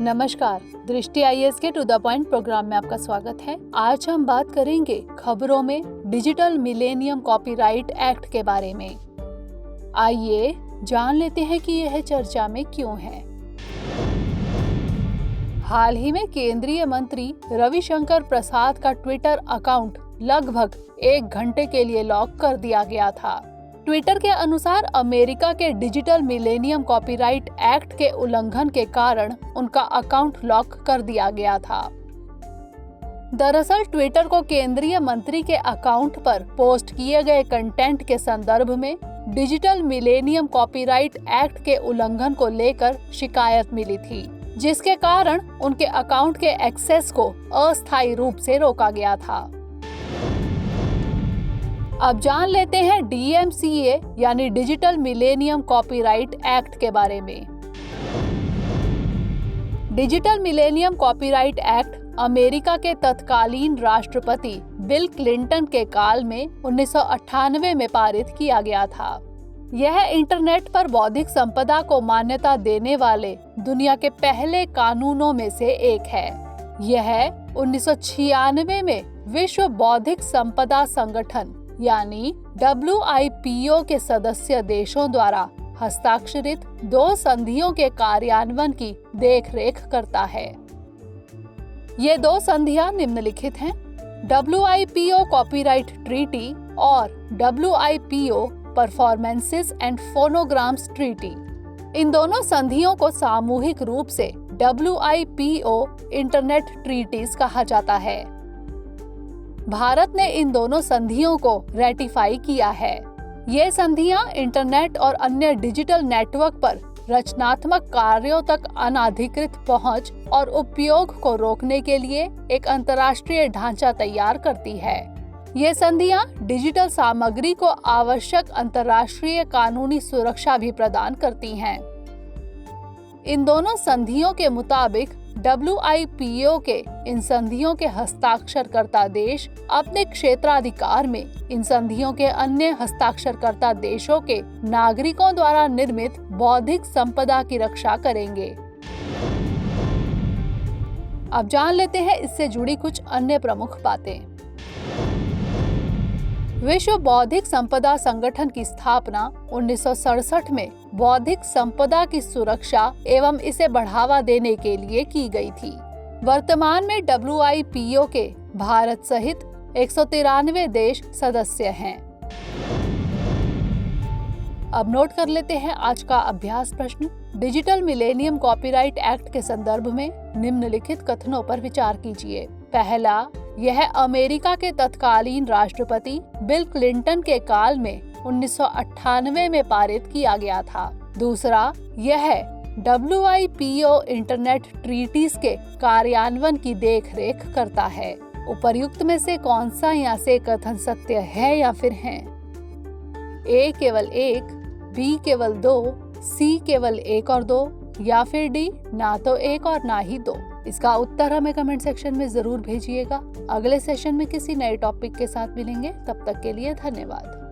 नमस्कार, दृष्टि आईएएस के टू द पॉइंट प्रोग्राम में आपका स्वागत है। आज हम बात करेंगे खबरों में डिजिटल मिलेनियम कॉपीराइट एक्ट के बारे में। आइए जान लेते हैं कि यह चर्चा में क्यों है। हाल ही में केंद्रीय मंत्री रविशंकर प्रसाद का ट्विटर अकाउंट लगभग 1 घंटे के लिए लॉक कर दिया गया था। ट्विटर के अनुसार अमेरिका के डिजिटल मिलेनियम कॉपीराइट एक्ट के उल्लंघन के कारण उनका अकाउंट लॉक कर दिया गया था। दरअसल ट्विटर को केंद्रीय मंत्री के अकाउंट पर पोस्ट किए गए कंटेंट के संदर्भ में डिजिटल मिलेनियम कॉपीराइट एक्ट के उल्लंघन को लेकर शिकायत मिली थी, जिसके कारण उनके अकाउंट के एक्सेस को अस्थायी रूप से रोका गया था। अब जान लेते हैं DMCA यानी डिजिटल मिलेनियम कॉपीराइट एक्ट के बारे में। Digital millennium copyright act America के तत्कालीन राष्ट्रपति बिल क्लिंटन के काल में 1998 में पारित किया गया था। यह इंटरनेट पर बौद्धिक संपदा को मान्यता देने वाले दुनिया के पहले कानूनों में से एक है। यह 1996 में विश्व बौद्धिक संपदा संगठन यानी WIPO के सदस्य देशों द्वारा हस्ताक्षरित 2 संधियों के कार्यान्वयन की देखरेख करता है। ये 2 संधियां निम्नलिखित हैं: WIPO कॉपीराइट ट्रीटी और WIPO performances and phonograms treaty. इन दोनों संधियों को सामूहिक रूप से WIPO इंटरनेट ट्रीटीज कहा जाता है। भारत ने इन दोनों संधियों को रेटिफाई किया है। ये संधियां इंटरनेट और अन्य डिजिटल नेटवर्क पर रचनात्मक कार्यों तक अनधिकृत पहुंच और उपयोग को रोकने के लिए एक अंतर्राष्ट्रीय ढांचा तैयार करती है। ये संधियां डिजिटल सामग्री को आवश्यक अंतर्राष्ट्रीय कानूनी सुरक्षा भी प्रदान करती हैं। इन दोनों संधियों के मुताबिक WIPO के इन संधियों के हस्ताक्षरकर्ता देश अपने क्षेत्राधिकार में इन संधियों के अन्य हस्ताक्षरकर्ता देशों के नागरिकों द्वारा निर्मित बौद्धिक संपदा की रक्षा करेंगे। अब जान लेते हैं इससे जुड़ी कुछ अन्य प्रमुख बातें। विश्व बौद्धिक संपदा संगठन की स्थापना 1967 में बौद्धिक संपदा की सुरक्षा एवं इसे बढ़ावा देने के लिए की गई थी। वर्तमान में WIPO के भारत सहित 193 देश सदस्य हैं। अब नोट कर लेते हैं आज का अभ्यास प्रश्न। डिजिटल मिलेनियम कॉपीराइट एक्ट के संदर्भ में निम्नलिखित कथनों पर विचार कीजिए। पहला, यह अमेरिका के तत्कालीन राष्ट्रपति बिल क्लिंटन के काल में 1998 में पारित किया गया था। दूसरा, यह WIPO इंटरनेट ट्रीटीज के कार्यान्वयन की देखरेख करता है। उपर्युक्त में से कौन सा यहाँ से कथन सत्य है या फिर है? A केवल 1, B केवल 2, C केवल 1 और 2 या फिर D ना तो 1 और ना ही 2? इसका उत्तर हमें कमेंट सेक्शन में जरूर भेजिएगा। अगले सेशन में किसी नए टॉपिक के साथ मिलेंगे। तब तक के लिए धन्यवाद।